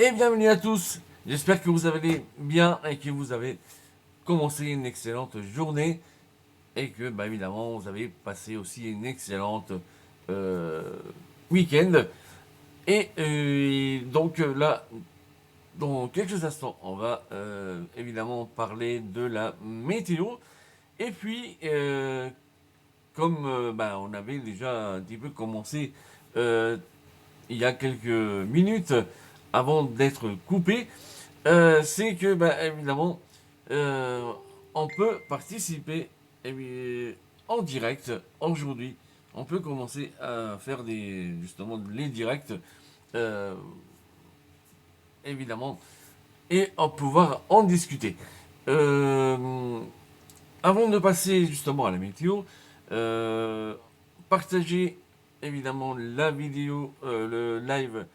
Et bienvenue à tous. J'espère que vous allez bien et que vous avez commencé une excellente journée et que, évidemment, vous avez passé aussi une excellente euh, week-end. Et donc là, dans quelques instants, on va évidemment parler de la météo. Et puis, comme on avait déjà un petit peu commencé euh, il y a quelques minutes avant d'être coupé, c'est que, évidemment, euh, on peut participer en direct aujourd'hui. On peut commencer à faire justement les directs, euh, évidemment, et en pouvoir en discuter. Euh, Avant de passer justement à la météo, partagez évidemment la vidéo, le live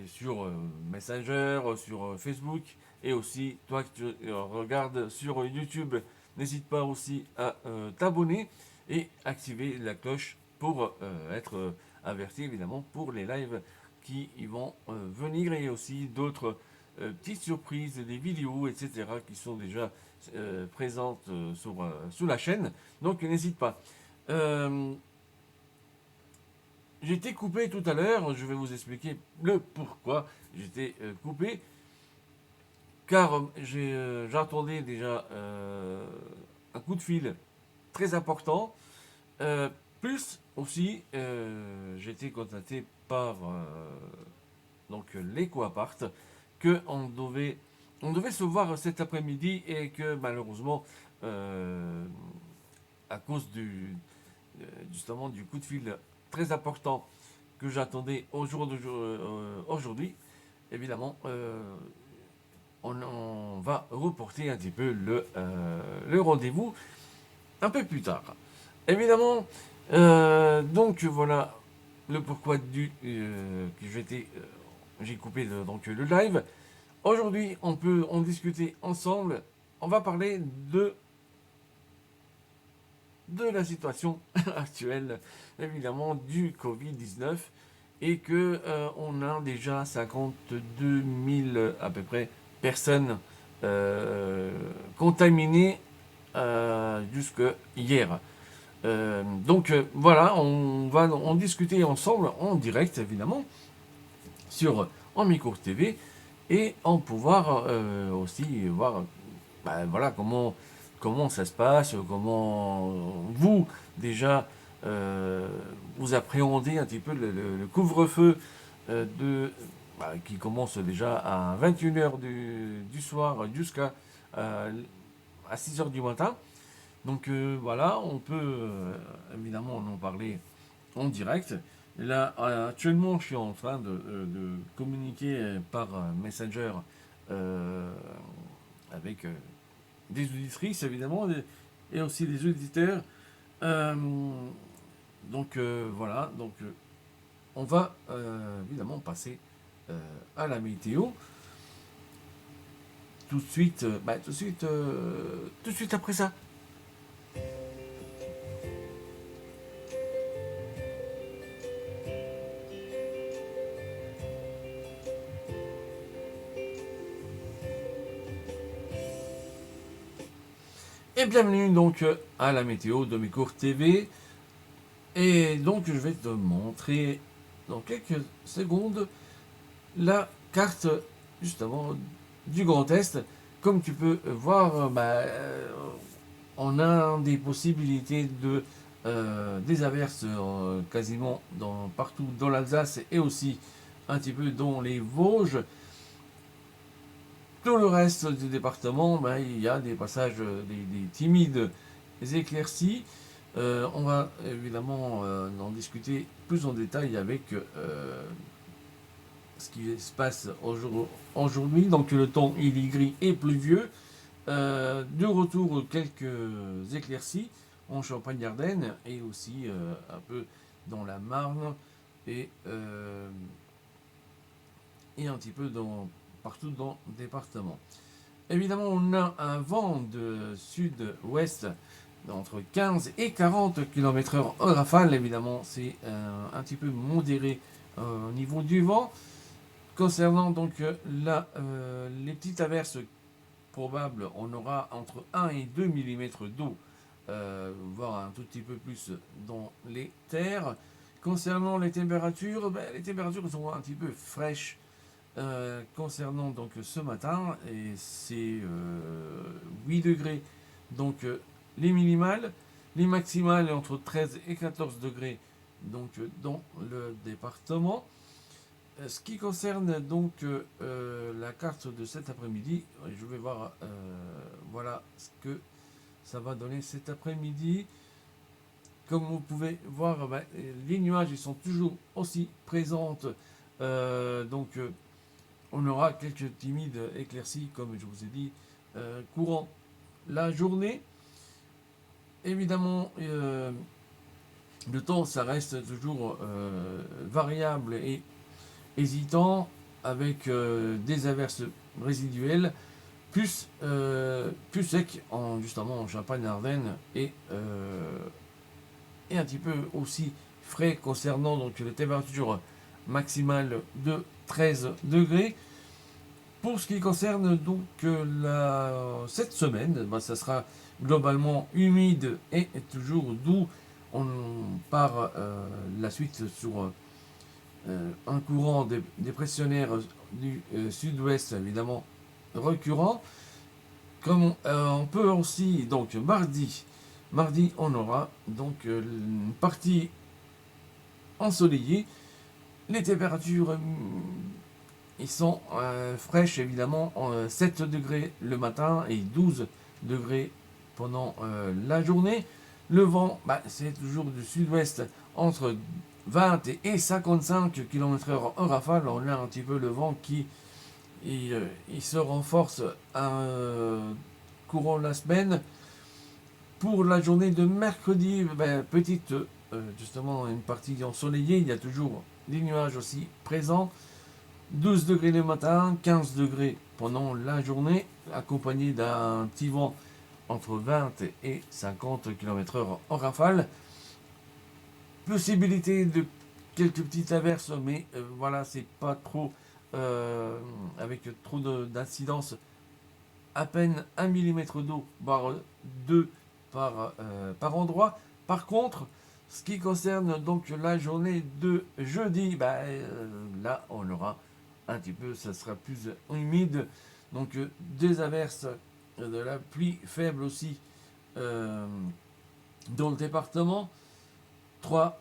sur Messenger, sur Facebook, et aussi toi que tu regardes sur YouTube, n'hésite pas aussi à t'abonner et activer la cloche pour être averti évidemment pour les lives qui y vont venir, et aussi d'autres petites surprises, des vidéos, etc. qui sont déjà présentes sur la chaîne. Donc n'hésite pas. Euh, J'étais coupé tout à l'heure, je vais vous expliquer le pourquoi j'étais coupé, car j'entendais déjà un coup de fil très important, euh, plus aussi j'étais contacté par donc l'EcoApart, que on devait se voir cet après-midi, et que malheureusement, euh, à cause justement du coup de fil très important que j'attendais aujourd'hui, évidemment, on va reporter un petit peu le rendez-vous un peu plus tard. Évidemment, donc voilà le pourquoi que j'ai coupé donc le live. Aujourd'hui, on peut en discuter ensemble. On va parler de la situation actuelle, évidemment, du Covid-19, et que on a déjà 52 000 à peu près personnes contaminées jusque hier. Voilà, on va en discuter ensemble en direct évidemment sur En Micro TV, et en pouvoir aussi voir voilà comment ça se passe, comment vous déjà vous appréhendez un petit peu le couvre-feu qui commence déjà à 21 h du soir jusqu'à à 6 h du matin. Donc voilà, on peut évidemment en parler en direct. Là, actuellement, je suis en train de communiquer par Messenger euh, avec des auditrices, évidemment, et aussi des auditeurs. Euh, voilà, on va évidemment passer à la météo tout de suite, tout de suite après ça. Et bienvenue donc à la météo de mes cours TV. Et donc je vais te montrer dans quelques secondes la carte justement du Grand Est. Comme tu peux voir, on a des possibilités des averses quasiment partout dans l'Alsace, et aussi un petit peu dans les Vosges. Tout le reste du département, il y a des passages, des timides éclaircies. On va évidemment en discuter plus en détail avec ce qui se passe aujourd'hui. Donc le temps il est gris et pluvieux. De retour, quelques éclaircies en Champagne-Ardenne, et aussi un peu dans la Marne, et, euh, et un petit peu partout dans le département. Évidemment, on a un vent de sud-ouest entre 15 et 40 km/h en rafale. Évidemment, c'est un petit peu modéré au niveau du vent. Concernant donc les petites averses probables, on aura entre 1 et 2 mm d'eau, voire un tout petit peu plus dans les terres. Concernant les températures sont un petit peu fraîches. Concernant donc ce matin, et c'est 8 degrés, donc les minimales, les maximales entre 13 et 14 degrés, donc dans le département. Ce qui concerne donc la carte de cet après-midi, je vais voir voilà ce que ça va donner cet après-midi. Comme vous pouvez voir, les nuages ils sont toujours aussi présentes. Donc on aura quelques timides éclaircies, comme je vous ai dit, courant la journée. Évidemment, le temps, ça reste toujours variable et hésitant, avec des averses résiduelles, plus sec, justement en Champagne-Ardenne, et un petit peu aussi frais concernant donc les températures maximales de 13 degrés. Pour ce qui concerne donc cette semaine, ça sera globalement humide et toujours doux. On part la suite sur un courant dépressionnaire du sud-ouest, évidemment récurrent. Comme on peut aussi, donc mardi on aura donc une partie ensoleillée. Les températures ils sont fraîches, évidemment, 7 degrés le matin et 12 degrés pendant la journée. Le vent, c'est toujours du sud-ouest, entre 20 et 55 km/h en rafale. On a un petit peu le vent qui il se renforce courant la semaine. Pour la journée de mercredi, petite, justement, une partie ensoleillée. Il y a toujours des nuages aussi présents. 12 degrés le matin, 15 degrés pendant la journée, accompagné d'un petit vent entre 20 et 50 km/h en rafale. Possibilité de quelques petites averses, mais voilà, c'est pas trop avec trop d'incidence. À peine 1 mm d'eau, voire 2 par endroit. Par contre, ce qui concerne donc la journée de jeudi, là on aura un petit peu, ça sera plus humide, donc des averses, de la pluie faible aussi dans le département.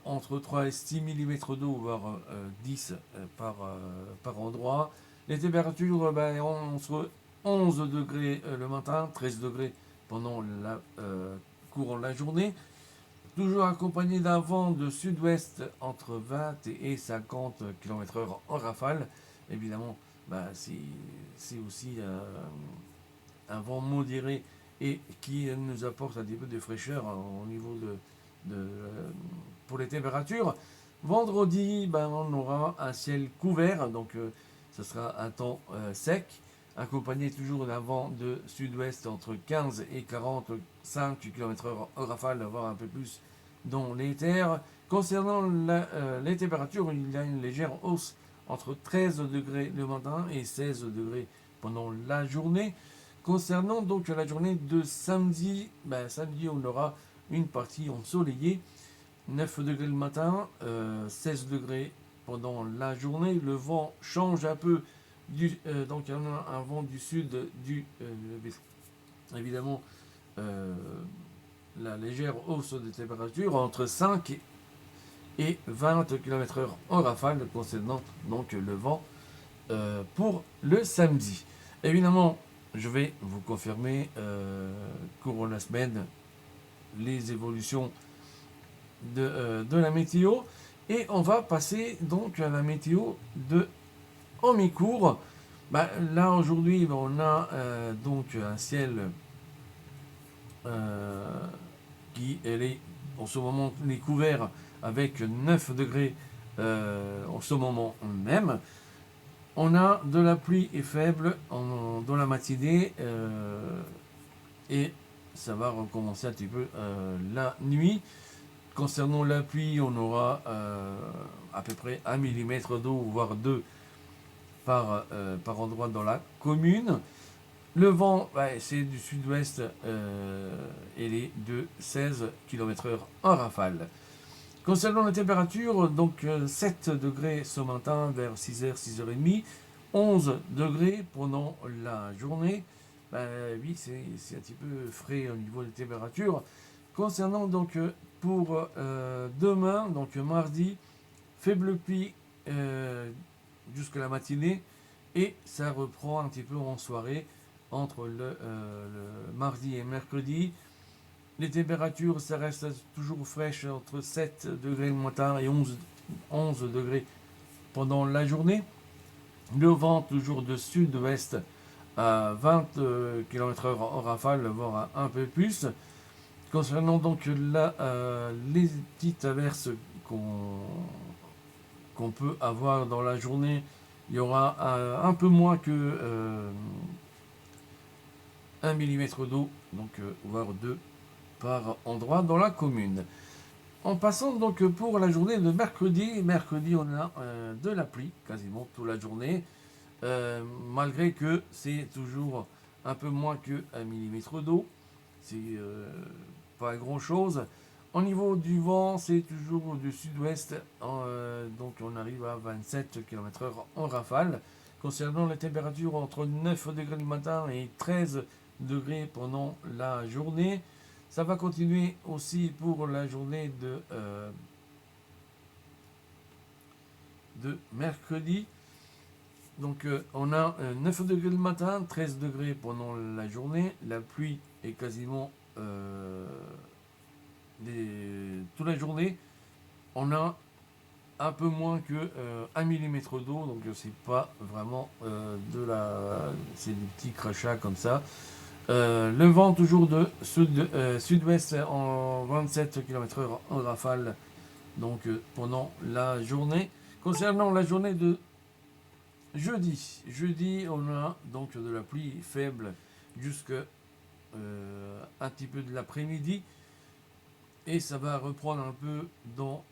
Entre 3 et 6 mm d'eau, voire 10 par endroit. Les températures entre 11 degrés le matin, 13 degrés pendant courant la journée. Toujours accompagné d'un vent de sud-ouest entre 20 et 50 km/h en rafale. Évidemment, c'est aussi un vent modéré et qui nous apporte un petit peu de fraîcheur au niveau pour les températures. Vendredi, on aura un ciel couvert, donc ce sera un temps sec, accompagné toujours d'un vent de sud-ouest entre 15 et 45 km/h en rafale, voire un peu plus dans les terres. Concernant les températures, il y a une légère hausse entre 13 degrés le matin et 16 degrés pendant la journée. Concernant donc la journée de samedi, samedi on aura une partie ensoleillée, 9 degrés le matin, 16 degrés pendant la journée. Le vent change un peu, donc il y a un vent du sud, évidemment la légère hausse des températures entre 5 et 20 km/h en rafale concernant donc le vent pour le samedi. Évidemment, je vais vous confirmer courant la semaine les évolutions de la météo, et on va passer donc à la météo en mi-cours. Là aujourd'hui on a donc un ciel qui est en ce moment est couvert avec 9 degrés en ce moment même. On a de la pluie et faible dans la matinée et ça va recommencer un petit peu la nuit. Concernant la pluie, on aura à peu près 1 mm d'eau, voire 2 par endroit dans la commune. Le vent, c'est du sud-ouest et il est de 16 km/h en rafale. Concernant la température, donc 7 degrés ce matin vers 6h, 6h30, 11 degrés pendant la journée. Oui, c'est un petit peu frais au niveau des températures. Concernant donc pour demain, donc mardi, faible pluie jusqu'à la matinée et ça reprend un petit peu en soirée entre le mardi et mercredi. Les températures, ça reste toujours fraîche entre 7 degrés le matin et 11 degrés pendant la journée. Le vent toujours de sud-ouest à 20 km/h en rafale, voire un peu plus. Concernant donc les petites averses qu'on peut avoir dans la journée, il y aura un peu moins que 1 mm d'eau, donc voire 2 par endroit dans la commune. En passant donc pour la journée de mercredi, on a de la pluie quasiment toute la journée, malgré que c'est toujours un peu moins que 1 mm d'eau, c'est pas grand chose. Au niveau du vent, c'est toujours du sud-ouest, donc on arrive à 27 km/h en rafale. Concernant les températures, entre 9 degrés le matin et 13 degrés pendant la journée. Ça va continuer aussi pour la journée de mercredi. Donc on a 9 degrés le matin, 13 degrés pendant la journée. La pluie est quasiment toute la journée. On a un peu moins que 1 mm d'eau, donc c'est pas vraiment c'est des petits crachats comme ça. Le vent toujours de sud-ouest en 27 km/h en rafale, donc pendant la journée. Concernant la journée de jeudi on a donc de la pluie faible jusqu'à un petit peu de l'après-midi. Et ça va reprendre un peu dans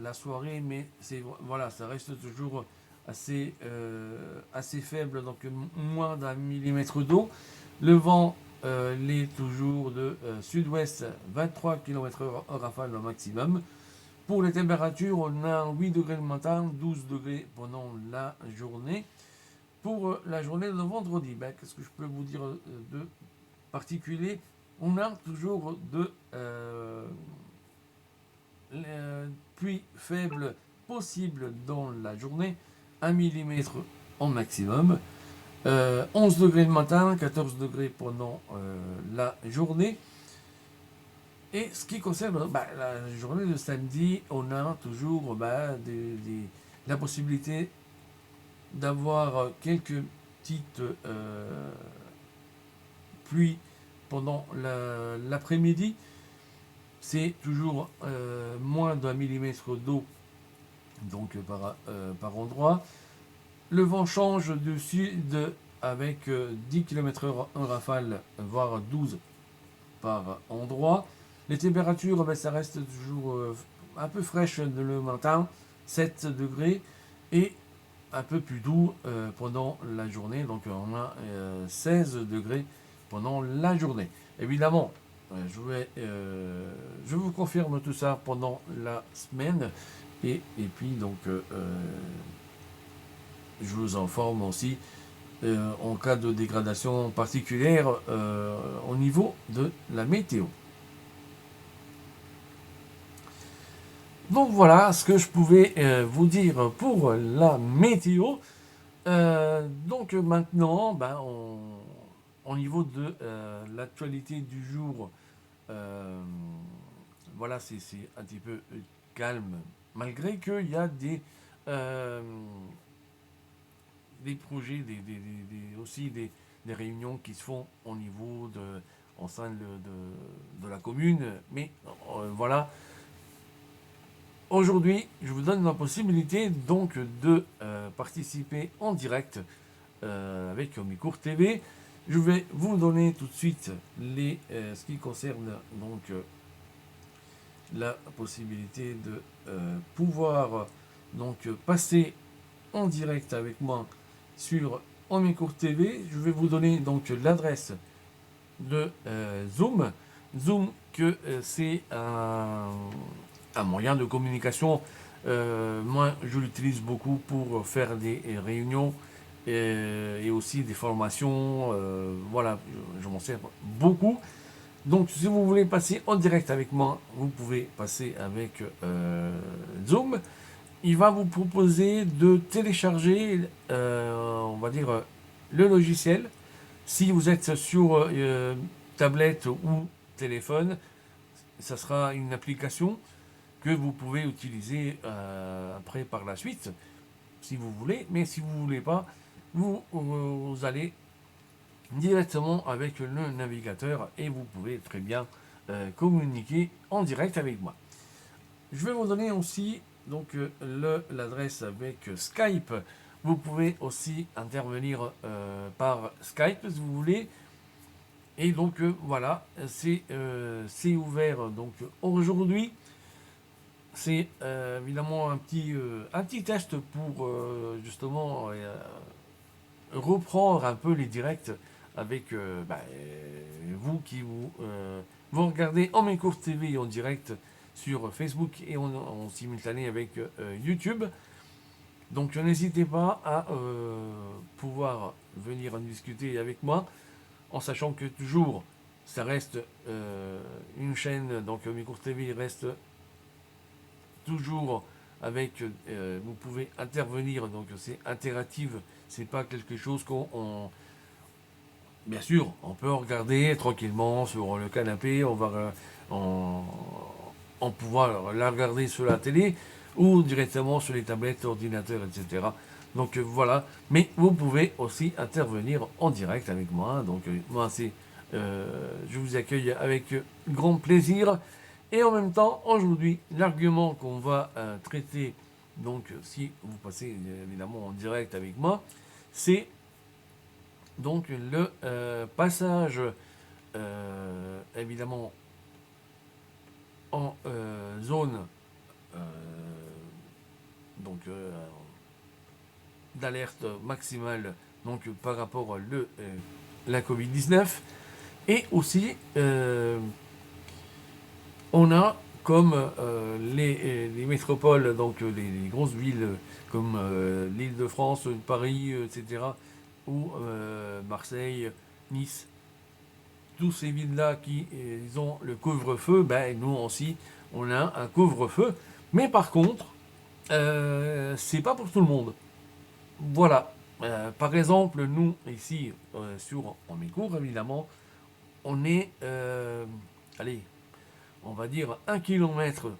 la soirée, mais voilà, ça reste toujours assez faible, donc moins d'1 mm d'eau. Le vent l'est toujours de sud-ouest, 23 km/h en rafale au maximum. Pour les températures, on a 8 degrés le matin, 12 degrés pendant la journée. Pour la journée de vendredi, qu'est-ce que je peux vous dire de particulier? On a toujours de pluie faible possible dans la journée, 1 mm en maximum. 11 degrés le matin, 14 degrés pendant la journée. Et ce qui concerne la journée de samedi, on a toujours la possibilité d'avoir quelques petites pluies pendant l'après-midi. C'est toujours moins d'1 mm d'eau donc par endroit. Le vent change de sud avec 10 km/h en rafale, voire 12 par endroit. Les températures, ça reste toujours un peu fraîche le matin, 7 degrés, et un peu plus doux pendant la journée. Donc on a 16 degrés pendant la journée. Évidemment, je vous confirme tout ça pendant la semaine. Et puis donc je vous informe aussi en cas de dégradation particulière au niveau de la météo. Donc voilà ce que je pouvais vous dire pour la météo. Donc maintenant, au niveau de l'actualité du jour, voilà, c'est un petit peu calme, malgré qu'il y a des projets, aussi des réunions qui se font au niveau en sein de la commune. Mais voilà, aujourd'hui, je vous donne la possibilité donc de participer en direct avec Omicourt TV. Je vais vous donner tout de suite ce qui concerne donc la possibilité de pouvoir donc passer en direct avec moi sur Omicourt TV. Je vais vous donner donc l'adresse de Zoom. Zoom, que c'est un moyen de communication. Moi, je l'utilise beaucoup pour faire des réunions et aussi des formations. Voilà, je m'en sers beaucoup. Donc, si vous voulez passer en direct avec moi, vous pouvez passer avec Zoom. Il va vous proposer de télécharger, on va dire, le logiciel. Si vous êtes sur tablette ou téléphone, ça sera une application que vous pouvez utiliser après par la suite, si vous voulez. Mais si vous ne voulez pas, vous allez directement avec le navigateur et vous pouvez très bien communiquer en direct avec moi. Je vais vous donner aussi donc l'adresse avec Skype. Vous pouvez aussi intervenir par Skype si vous voulez. Et donc voilà, c'est ouvert donc aujourd'hui. C'est évidemment un petit test pour justement reprendre un peu les directs avec vous qui vous regardez Omicourt TV en direct sur Facebook et en simultané avec YouTube. Donc n'hésitez pas à pouvoir venir en discuter avec moi, en sachant que toujours ça reste une chaîne, donc Omicourt TV reste toujours avec, vous pouvez intervenir, donc c'est interactif, c'est pas quelque chose bien sûr, on peut regarder tranquillement sur le canapé, on pouvoir la regarder sur la télé ou directement sur les tablettes, ordinateurs, etc. Donc voilà, mais vous pouvez aussi intervenir en direct avec moi. Donc moi je vous accueille avec grand plaisir. Et en même temps, aujourd'hui, l'argument qu'on va traiter, donc si vous passez évidemment en direct avec moi, c'est donc le passage évidemment en zone donc d'alerte maximale donc par rapport à la Covid-19 et aussi on a comme les métropoles, donc les grosses villes comme l'Île-de-France, Paris, etc., ou Marseille, Nice, tous ces villes-là qui ils ont le couvre-feu, ben, nous aussi, on a un couvre-feu. Mais par contre, c'est pas pour tout le monde. Voilà. Par exemple, nous, ici, sur Omicourt, évidemment, on est, allez, on va dire 1 kilomètre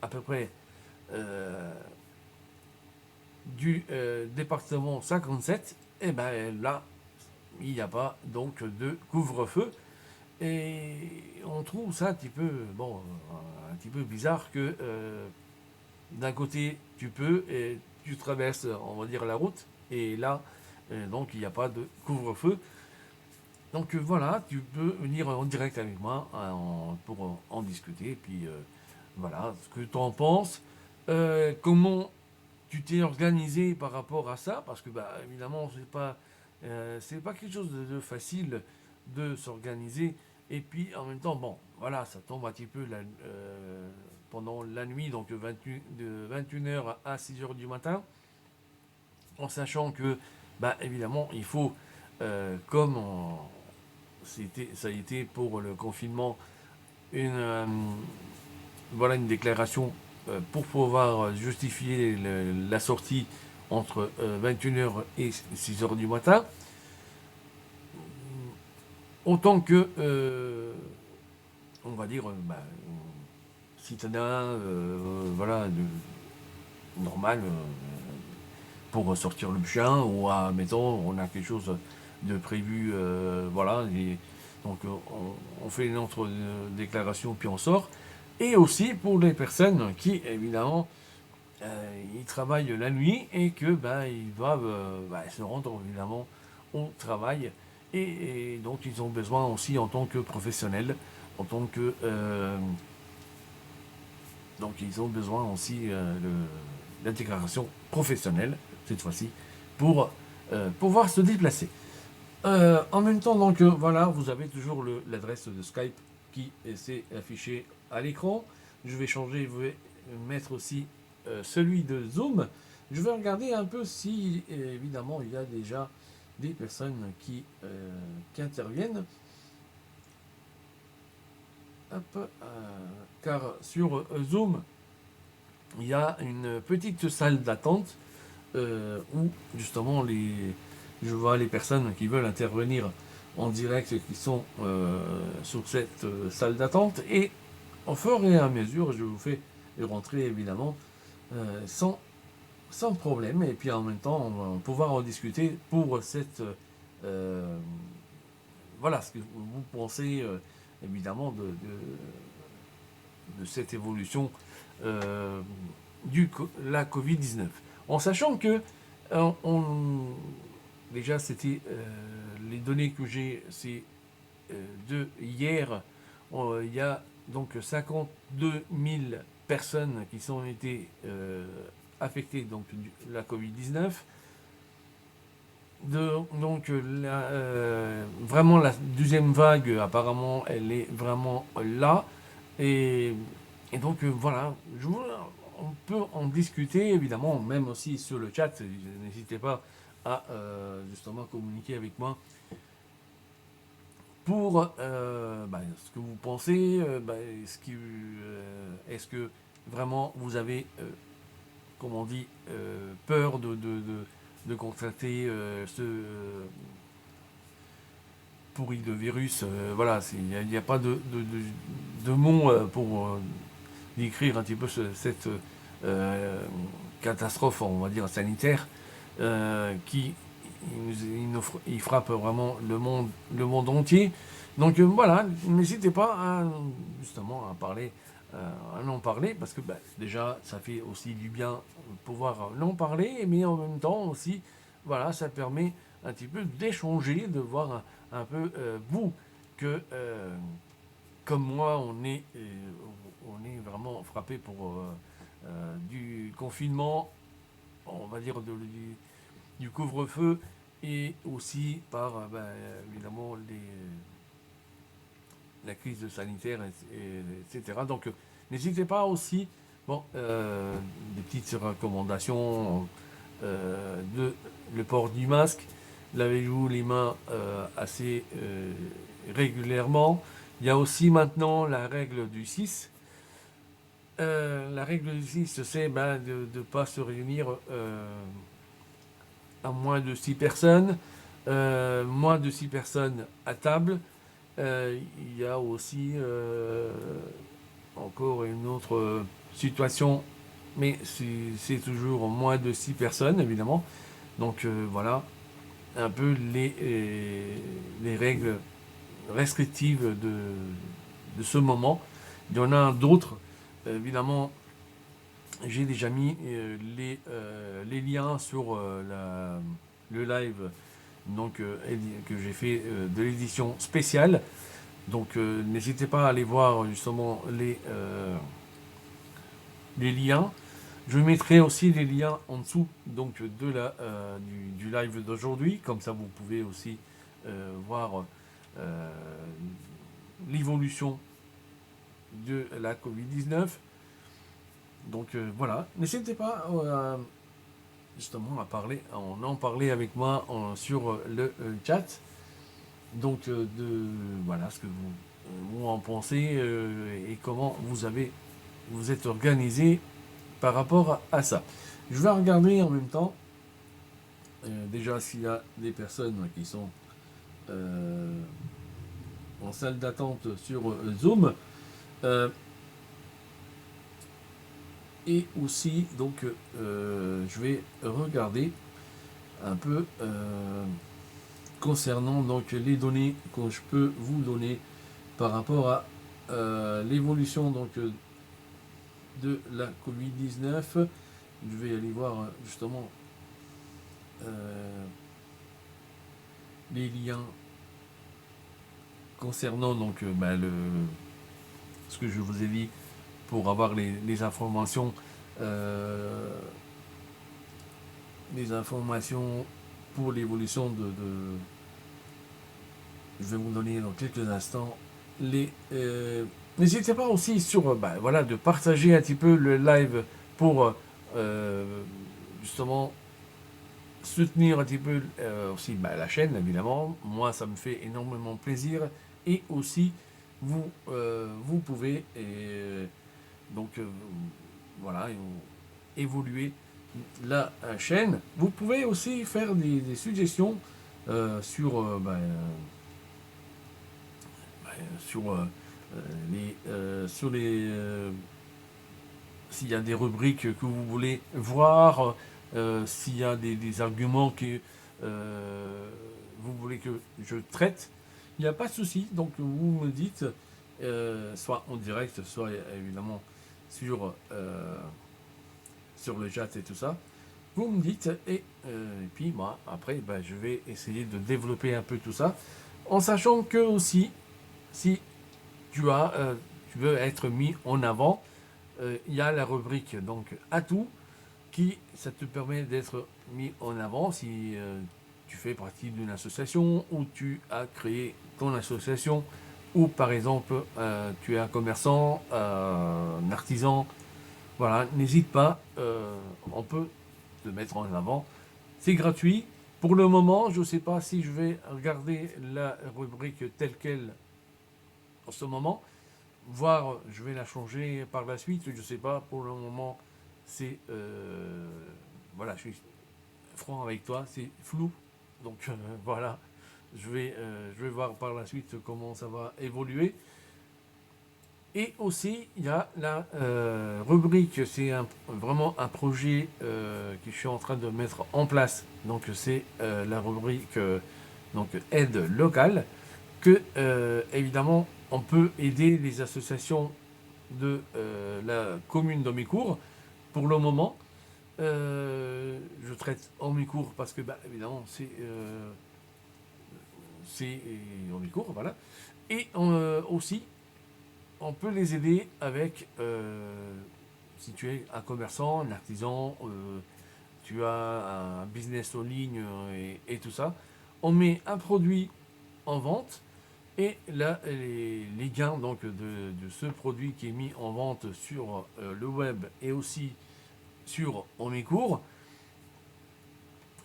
à peu près du département 57, et ben là, il n'y a pas donc de couvre-feu. Et on trouve ça un petit peu, bon, un petit peu bizarre que d'un côté tu peux et tu traverses, on va dire, la route, et là, donc il n'y a pas de couvre-feu. Donc voilà, tu peux venir en direct avec moi pour en discuter. Puis voilà, ce que tu en penses, comment tu t'es organisé par rapport à ça, parce que bah, évidemment, c'est pas quelque chose de facile de s'organiser. Et puis en même temps, bon, voilà, ça tombe un petit peu pendant la nuit, donc de 21h à 6h du matin, en sachant que, bah, évidemment, il faut, comme ça a été pour le confinement, voilà une déclaration pour pouvoir justifier la sortie entre 21h et 6h du matin. Autant que, on va dire, citadin, voilà, normal, pour sortir le chien, ou mettons, on a quelque chose de prévu, voilà, et donc on fait notre déclaration puis on sort. Et aussi pour les personnes qui, évidemment, ils travaillent la nuit et que ils doivent se rendre évidemment au travail et donc ils ont besoin aussi en tant que professionnels, en tant que donc ils ont besoin aussi de la déclaration professionnelle cette fois-ci, pour pouvoir se déplacer. En même temps, donc voilà, vous avez toujours l'adresse de Skype qui s'est affichée à l'écran. Je vais changer, je vais mettre aussi celui de Zoom. Je vais regarder un peu si, évidemment, il y a déjà des personnes qui interviennent. Hop, car sur Zoom, il y a une petite salle d'attente où justement je vois les personnes qui veulent intervenir en direct qui sont sur cette salle d'attente, et au fur et à mesure je vous fais rentrer évidemment sans, sans problème, et puis en même temps on va pouvoir en discuter pour cette voilà ce que vous pensez évidemment de cette évolution euh, la Covid-19. En sachant que déjà c'était les données que j'ai, c'est de hier, il y a donc 52 000 personnes qui ont été affectées donc de la Covid-19. Donc vraiment la deuxième vague apparemment elle est vraiment là, et, et donc voilà, on peut en discuter évidemment, même aussi sur le chat. N'hésitez pas à justement communiquer avec moi pour ce que vous pensez, est-ce que vraiment vous avez, comme on dit, peur de constater ce pourri de virus. Voilà, il n'y a pas de mots pour décrire un petit peu cette catastrophe, on va dire, sanitaire, qui il frappe vraiment le monde entier. Donc voilà, n'hésitez pas à, justement à en parler, parce que déjà ça fait aussi du bien de pouvoir en parler, mais en même temps aussi, voilà, ça permet un petit peu d'échanger, de voir un peu vous, que comme moi on est vraiment frappé pour du confinement, on va dire du couvre-feu, et aussi par évidemment la crise sanitaire, etc. Donc n'hésitez pas aussi, bon, des petites recommandations de le port du masque, lavez-vous les mains assez régulièrement. Il y a aussi maintenant la règle du 6. La règle du 6, c'est de ne pas se réunir à moins de 6 personnes, moins de 6 personnes à table. Il y a aussi encore une autre situation, mais c'est toujours moins de 6 personnes, évidemment. Donc voilà un peu les règles restrictives de ce moment. Il y en a d'autres, évidemment. J'ai déjà mis les liens sur le live donc, que j'ai fait de l'édition spéciale. Donc n'hésitez pas à aller voir justement les liens. Je mettrai aussi les liens en dessous donc, du live d'aujourd'hui. Comme ça vous pouvez aussi voir l'évolution de la Covid-19. Donc voilà, n'hésitez pas justement à en parler avec moi sur le chat. Donc voilà ce que vous en pensez et comment vous êtes organisé par rapport à ça. Je vais regarder en même temps déjà s'il y a des personnes qui sont en salle d'attente sur Zoom. Et aussi, donc, je vais regarder un peu concernant donc les données que je peux vous donner par rapport à l'évolution donc de la Covid-19. Je vais aller voir justement les liens concernant donc ce que je vous ai dit pour avoir les informations des informations pour l'évolution je vais vous donner dans quelques instants n'hésitez pas aussi sur voilà, de partager un petit peu le live pour justement soutenir un petit peu aussi la chaîne, évidemment. Moi, ça me fait énormément plaisir. Et aussi, vous pouvez donc voilà, évoluer la chaîne. Vous pouvez aussi faire des suggestions sur sur sur les s'il y a des rubriques que vous voulez voir, s'il y a des arguments que vous voulez que je traite, il n'y a pas de souci. Donc vous me dites, soit en direct, soit évidemment sur le chat et tout ça. Vous me dites, et puis moi, après, je vais essayer de développer un peu tout ça, en sachant que aussi, si tu veux être mis en avant, il y a la rubrique donc atout qui ça te permet d'être mis en avant si tu fais partie d'une association ou tu as créé ton association ou par exemple tu es un commerçant, un artisan, voilà, n'hésite pas, on peut te mettre en avant, c'est gratuit. Pour le moment, je ne sais pas si je vais regarder la rubrique telle qu'elle en ce moment, voire je vais la changer par la suite, je sais pas, pour le moment c'est voilà, je suis franc avec toi, c'est flou, donc voilà, je vais voir par la suite comment ça va évoluer. Et aussi il y a la rubrique, c'est vraiment un projet que je suis en train de mettre en place, donc c'est la rubrique donc aide locale, que évidemment on peut aider les associations de la commune d'Omicourt. Pour le moment, je traite Omicourt parce que évidemment c'est Omicourt, voilà. Et aussi on peut les aider avec si tu es un commerçant, un artisan, tu as un business en ligne et tout ça, on met un produit en vente. Et là, les gains donc, de ce produit qui est mis en vente sur le web et aussi sur Omicourt,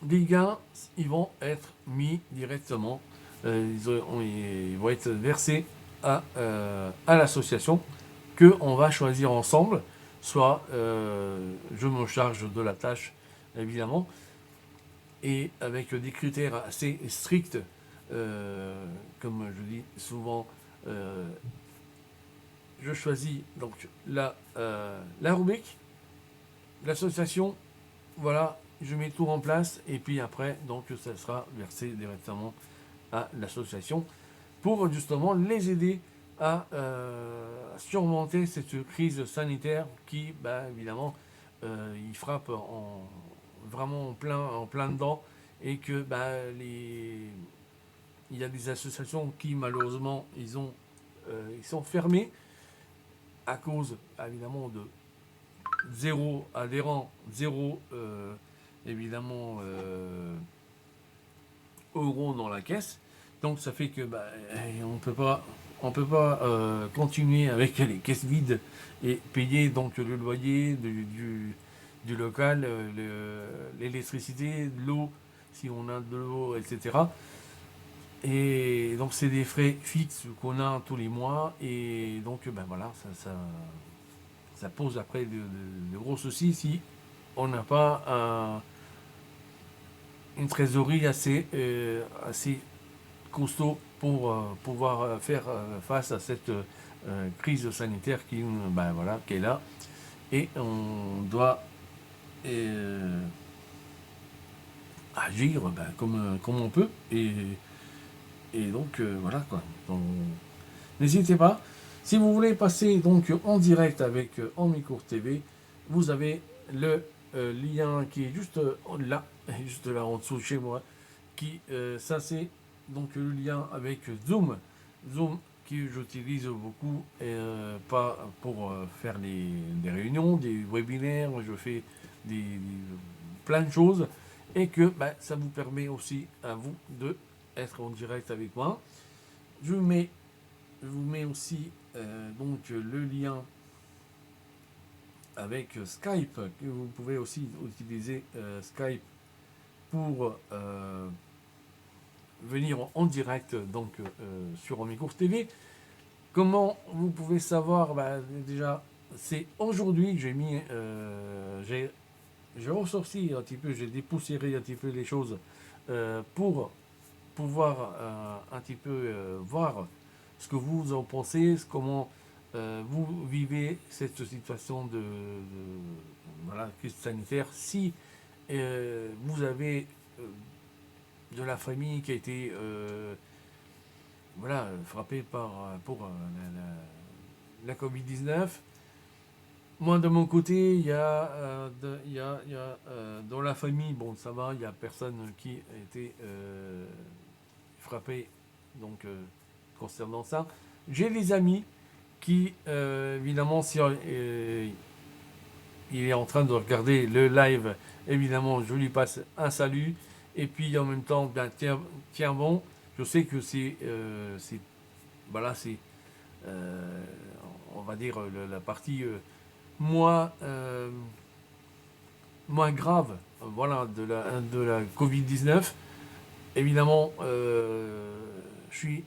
les gains, ils vont être mis directement, ils vont être versés à l'association qu'on va choisir ensemble. Soit je me charge de la tâche, évidemment, et avec des critères assez stricts. Comme je dis souvent, je choisis donc la rubrique, l'association, voilà, je mets tout en place et puis après, donc ça sera versé directement à l'association pour justement les aider à surmonter cette crise sanitaire qui, évidemment, il frappe vraiment en plein dedans et que il y a des associations qui malheureusement ils sont fermés à cause évidemment de zéro adhérent, zéro évidemment euro dans la caisse. Donc ça fait que on peut pas continuer avec les caisses vides et payer donc le loyer du local, l'électricité, l'eau si on a de l'eau, etc. Et donc c'est des frais fixes qu'on a tous les mois et donc voilà, ça pose après de gros soucis si on n'a pas une trésorerie assez costaud pour pouvoir faire face à cette crise sanitaire qui est là et on doit agir comme on peut et donc voilà quoi. Donc, n'hésitez pas. Si vous voulez passer donc en direct avec Omicourt TV, vous avez le lien qui est juste là, juste là en dessous de chez moi. Ça c'est donc le lien avec Zoom. Zoom que j'utilise beaucoup, pas pour faire des réunions, des webinaires, je fais plein de choses. et que ça vous permet aussi à vous de être en direct avec moi. Je vous mets aussi donc le lien avec Skype, que vous pouvez aussi utiliser Skype pour venir en direct donc sur Omicourt TV. Comment vous pouvez savoir? Déjà, c'est aujourd'hui que j'ai mis, j'ai ressorti un petit peu, j'ai dépoussiéré un petit peu les choses pour pouvoir un petit peu voir ce que vous en pensez, comment vous vivez cette situation voilà, crise sanitaire. Si vous avez de la famille qui a été voilà, frappée pour la Covid-19, moi de mon côté, il y a, dans la famille, bon ça va, il n'y a personne qui a été frappé donc concernant ça. J'ai des amis qui, évidemment, si il est en train de regarder le live, évidemment, je lui passe un salut. Et puis en même temps, tiens bon, je sais que voilà, c'est, euh, on va dire, la partie moins, moins grave, voilà, de la Covid-19. Évidemment, je suis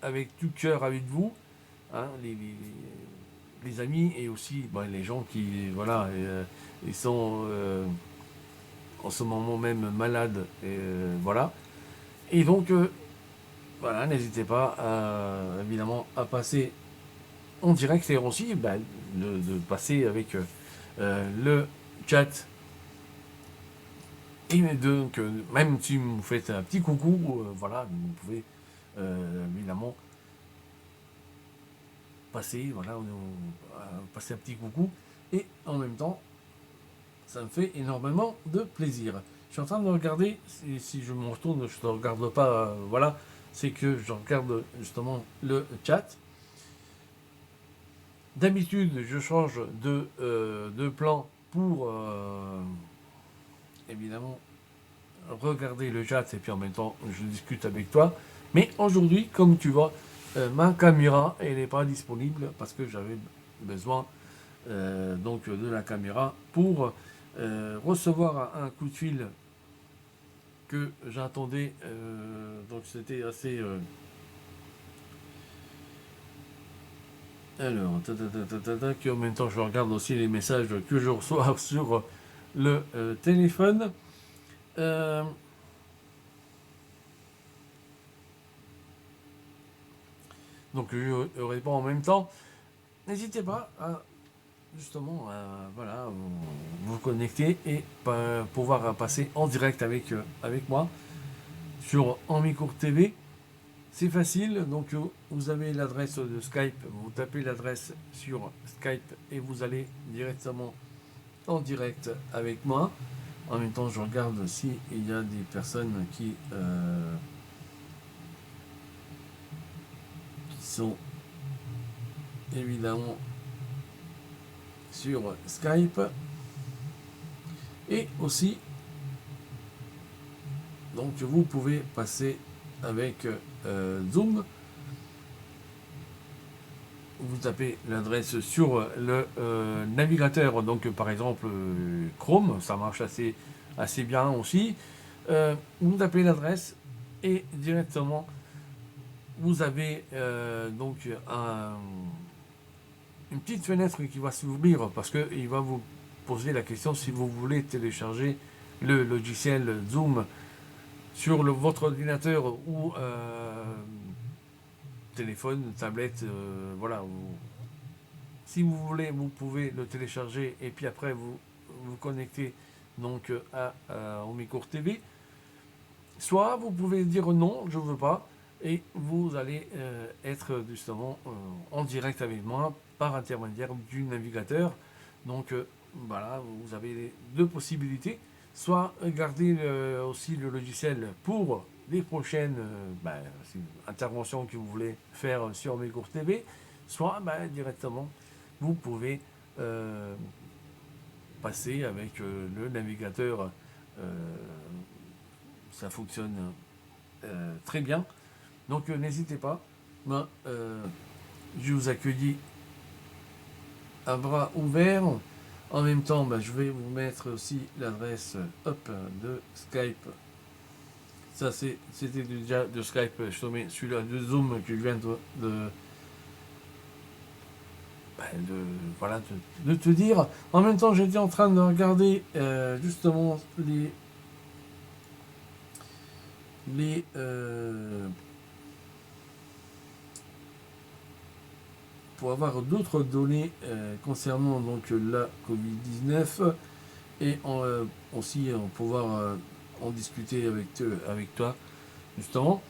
avec tout cœur avec vous, hein, les amis et aussi les gens qui, voilà, ils sont en ce moment même malades, et voilà. Et donc, voilà, n'hésitez pas évidemment à passer en direct et aussi de passer avec le chat. Et donc, même si vous faites un petit coucou, voilà, vous pouvez évidemment passer, voilà, passer un petit coucou. Et en même temps, ça me fait énormément de plaisir. Je suis en train de regarder, si je me retourne, je ne regarde pas, voilà, c'est que je regarde justement le chat. D'habitude, je change de plan pour évidemment regarder le chat et puis en même temps je discute avec toi. Mais aujourd'hui, comme tu vois, ma caméra elle n'est pas disponible parce que j'avais besoin donc de la caméra pour recevoir un coup de fil que j'attendais. Donc c'était assez. Alors, que en même temps je regarde aussi les messages que je reçois sur le téléphone. Donc je réponds en même temps. N'hésitez pas à justement voilà, vous connecter et pouvoir passer en direct avec moi sur Omicourt TV. C'est facile, donc vous avez l'adresse de Skype, vous tapez l'adresse sur Skype et vous allez directement en direct avec moi. En même temps, je regarde s'il y a des personnes qui sont évidemment sur Skype. Et aussi, donc vous pouvez passer avec Zoom. Vous tapez l'adresse sur le navigateur, donc par exemple Chrome, ça marche assez bien aussi. Vous tapez l'adresse et directement vous avez donc une petite fenêtre qui va s'ouvrir parce qu'il va vous poser la question si vous voulez télécharger le logiciel Zoom sur votre ordinateur ou téléphone, tablette, voilà. Si vous voulez, vous pouvez le télécharger et puis après vous connecter donc à Omicourt TV. Soit vous pouvez dire non, je ne veux pas, et vous allez être justement en direct avec moi par intermédiaire du navigateur. Donc voilà, vous avez les deux possibilités. Soit garder aussi le logiciel pour les prochaines interventions que vous voulez faire sur Omicourt TV, soit directement vous pouvez passer avec le navigateur ça fonctionne très bien. Donc n'hésitez pas. Ben, je vous accueille à bras ouverts. En même temps, ben, je vais vous mettre aussi l'adresse de Skype. Ça, c'était déjà de Skype. Je te mets celui-là de Zoom que je viens voilà, de te dire. En même temps, j'étais en train de regarder justement les pour avoir d'autres données concernant donc la Covid-19 et aussi pouvoir en discuter avec toi justement.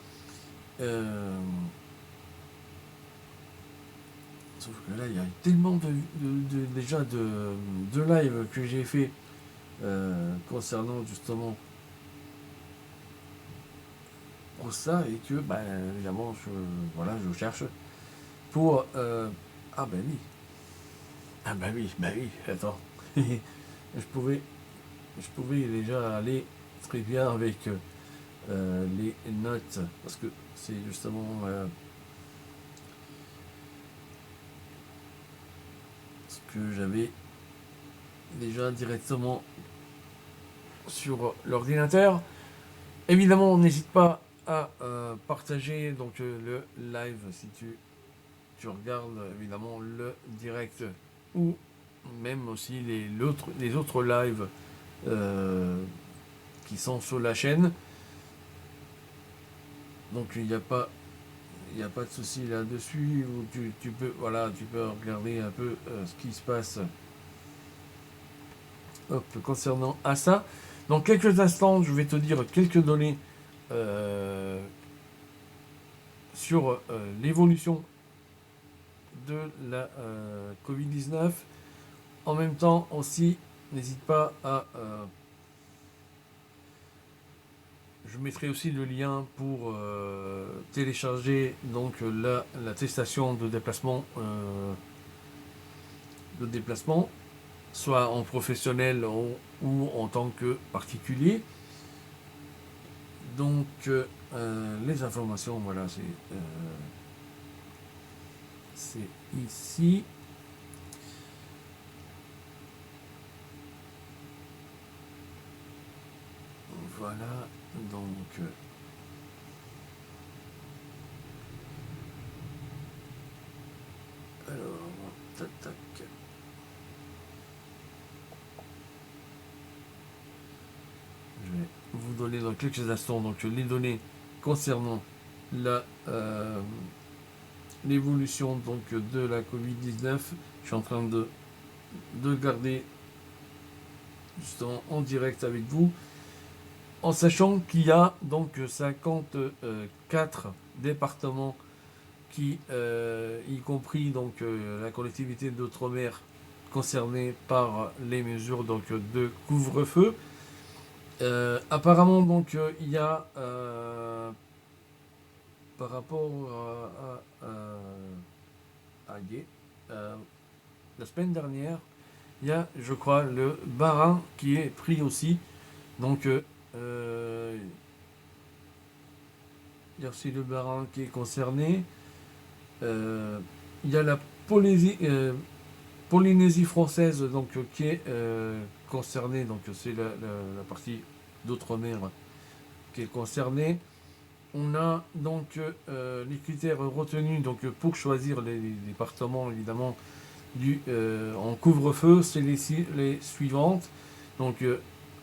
Sauf que là, il y a tellement déjà de live que j'ai fait concernant justement pour ça et que, ben, évidemment, voilà, je cherche pour... ah ben oui. Ah ben oui, attends. je pouvais déjà aller très bien avec les notes parce que c'est justement... ce que j'avais déjà directement sur l'ordinateur. Évidemment, n'hésite pas à partager donc le live si tu regardes évidemment le direct ou même aussi les autres lives qui sont sur la chaîne. Donc il n'y a pas de souci là-dessus où tu peux regarder un peu ce qui se passe concernant à ça. Dans quelques instants, je vais te dire quelques données sur l'évolution de la Covid-19. En même temps aussi, n'hésite pas à... je mettrai aussi le lien pour télécharger donc l'attestation de déplacement, soit en professionnel ou en tant que particulier. Donc les informations, voilà, c'est ici. Voilà, donc alors, tac, tac. Je vais vous donner dans quelques instants donc les données concernant l'évolution donc de la Covid-19. Je suis en train de garder justement en direct avec vous, en sachant qu'il y a donc 54 départements qui, y compris donc la collectivité d'Outre-mer, concernés par les mesures donc de couvre-feu. Apparemment donc il y a par rapport à Gué, la semaine dernière, il y a, je crois, le Bas-Rhin qui est pris aussi. Donc, il y a aussi le Bas-Rhin qui est concerné. Il y a la Polynésie française donc, qui est concernée. Donc, c'est la partie d'outre-mer qui est concernée. On a donc les critères retenus donc, pour choisir les départements, évidemment, en couvre-feu, c'est les suivantes. Donc,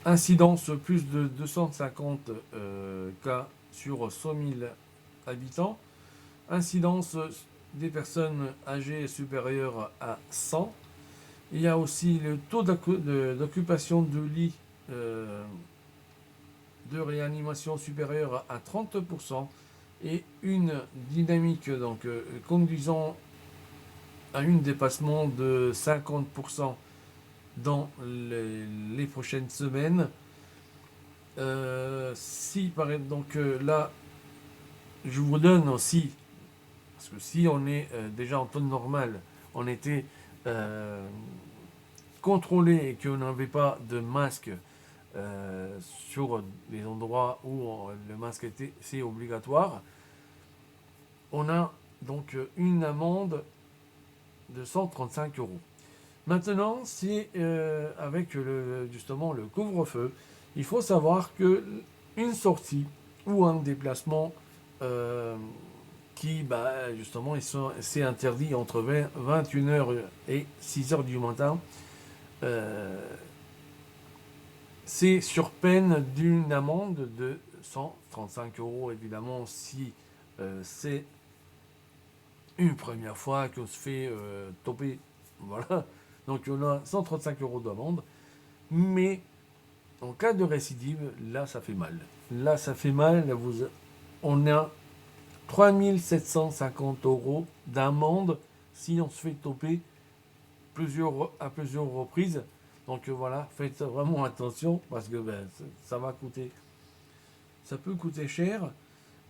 incidence plus de 250 cas sur 100 000 habitants. Incidence des personnes âgées supérieures à 100. Il y a aussi le taux d'occupation de lits de réanimation supérieure à 30% et une dynamique donc, conduisant à un dépassement de 50% dans les prochaines semaines. Donc là, je vous donne aussi, parce que si on est déjà en temps normal, on était contrôlé et qu'on n'avait pas de masque sur les endroits où le masque c'est obligatoire, on a donc une amende de 135 euros. Maintenant, c'est avec justement le couvre-feu, il faut savoir que une sortie ou un déplacement euh, qui, justement, c'est interdit entre 21 heures et 6 heures du matin, euh, c'est sur peine d'une amende de 135 euros, évidemment, si c'est une première fois qu'on se fait toper. Voilà. Donc on a 135 euros d'amende. Mais en cas de récidive, là, ça fait mal. Là, ça fait mal. On a 3750 euros d'amende si on se fait toper à plusieurs reprises. Donc voilà, faites vraiment attention parce que ça va coûter, ça peut coûter cher.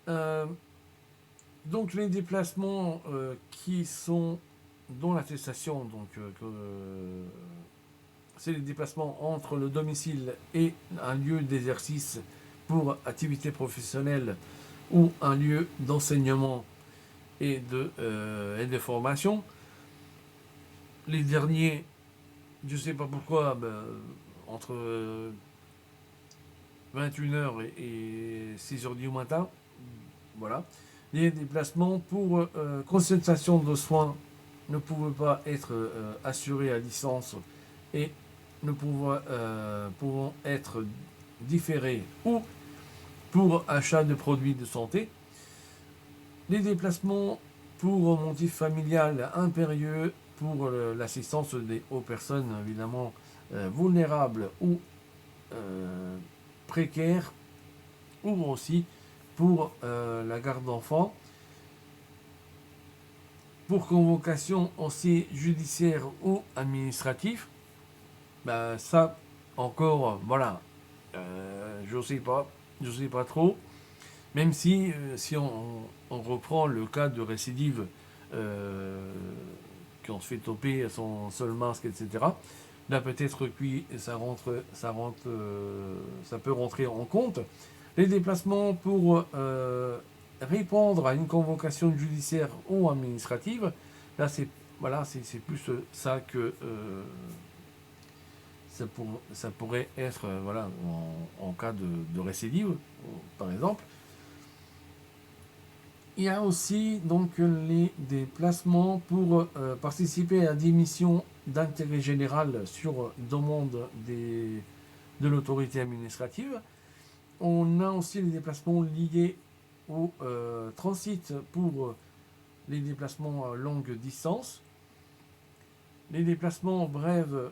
Euh, donc les déplacements qui sont dans l'attestation, c'est les déplacements entre le domicile et un lieu d'exercice pour activité professionnelle ou un lieu d'enseignement et de formation. Les derniers, je ne sais pas pourquoi, entre 21 heures et 6 heures du matin, voilà. Les déplacements pour consultation de soins ne pouvaient pas être assurés à distance et ne pouvant être différés ou pour achat de produits de santé. Les déplacements pour motif familial impérieux pour l'assistance aux personnes évidemment vulnérables ou précaires, ou aussi pour la garde d'enfants, pour convocation aussi judiciaire ou administratif. Ça encore, voilà, je sais pas trop. Même si on reprend le cas de récidive, euh, qu'on se fait toper son seul masque, etc. Là, peut-être que ça peut rentrer en compte. Les déplacements pour répondre à une convocation judiciaire ou administrative, là, c'est plus ça que ça pourrait être voilà, en cas de récidive, par exemple. Il y a aussi donc les déplacements pour participer à des missions d'intérêt général sur demande de l'autorité administrative. On a aussi les déplacements liés au transit pour les déplacements à longue distance. Les déplacements brèves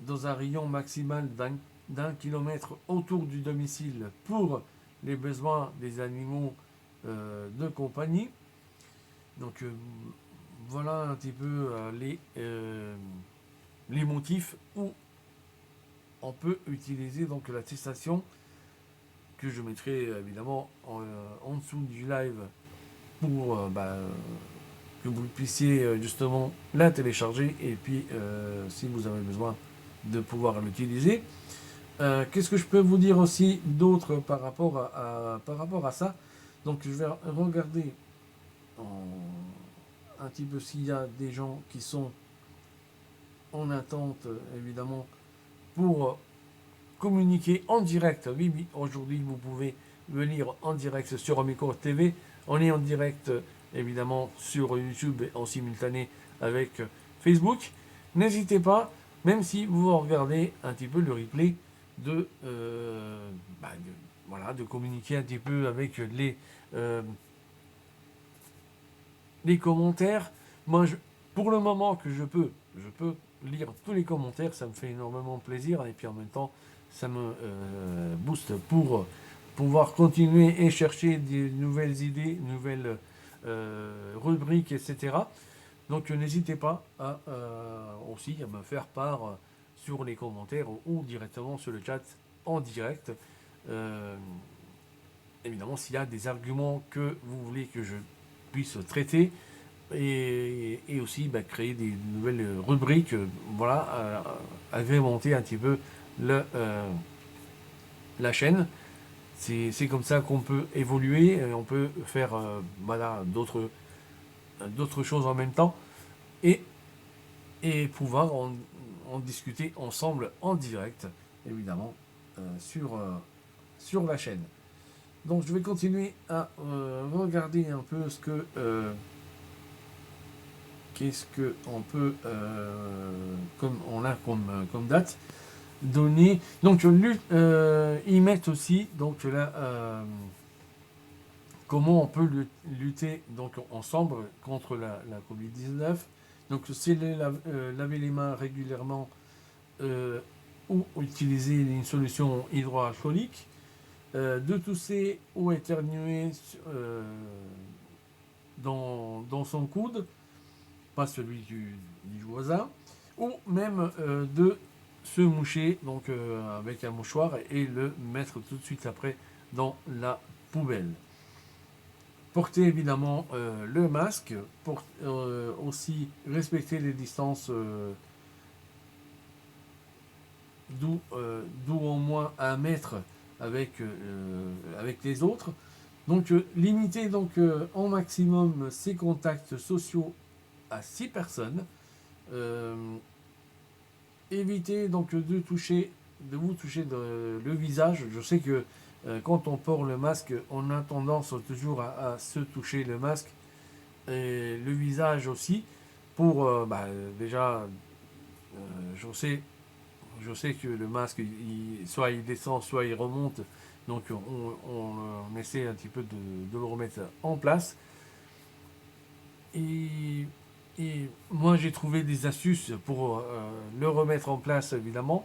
dans un rayon maximal d'un kilomètre autour du domicile pour les besoins des animaux de compagnie. Donc voilà un petit peu les motifs où on peut utiliser donc l'attestation que je mettrai évidemment en dessous du live pour que vous puissiez justement la télécharger et puis si vous avez besoin de pouvoir l'utiliser. Qu'est-ce que je peux vous dire aussi d'autre par rapport à ça? Donc je vais regarder un petit peu s'il y a des gens qui sont en attente, évidemment, pour communiquer en direct. Oui, oui, aujourd'hui, vous pouvez venir en direct sur Amico TV. On est en direct, évidemment, sur YouTube en simultané avec Facebook. N'hésitez pas, même si vous regardez un petit peu le replay, de communiquer un petit peu avec les commentaires. Moi, pour le moment que je peux lire tous les commentaires, ça me fait énormément plaisir et puis en même temps, ça me booste pour pouvoir continuer et chercher des nouvelles idées, nouvelles rubriques, etc. Donc n'hésitez pas aussi à me faire part sur les commentaires ou directement sur le chat en direct. Euh, Évidemment, s'il y a des arguments que vous voulez que je puisse traiter et aussi créer des nouvelles rubriques, agrémenter un petit peu la chaîne. C'est comme ça qu'on peut évoluer, on peut faire voilà, d'autres choses en même temps et, et pouvoir en discuter ensemble en direct, évidemment, sur la chaîne. Donc je vais continuer à regarder un peu qu'est-ce que on peut comme on a comme date donner. Donc ils mettent aussi donc là comment on peut lutter donc ensemble contre la Covid-19. Donc c'est laver les mains régulièrement ou utiliser une solution hydroalcoolique, de tousser ou éternuer dans son coude, pas celui du voisin, ou même de se moucher donc avec un mouchoir et le mettre tout de suite après dans la poubelle. Porter évidemment le masque, pour aussi respecter les distances d'où au moins 1 mètre avec les autres. Donc limiter donc en maximum ces contacts sociaux à 6 personnes. Éviter donc de vous toucher le visage. Je sais que quand on porte le masque, on a tendance toujours à se toucher le masque et le visage aussi. Pour déjà, je sais que le masque, soit il descend, soit il remonte. Donc on essaie un petit peu de le remettre en place. Et moi j'ai trouvé des astuces pour le remettre en place évidemment.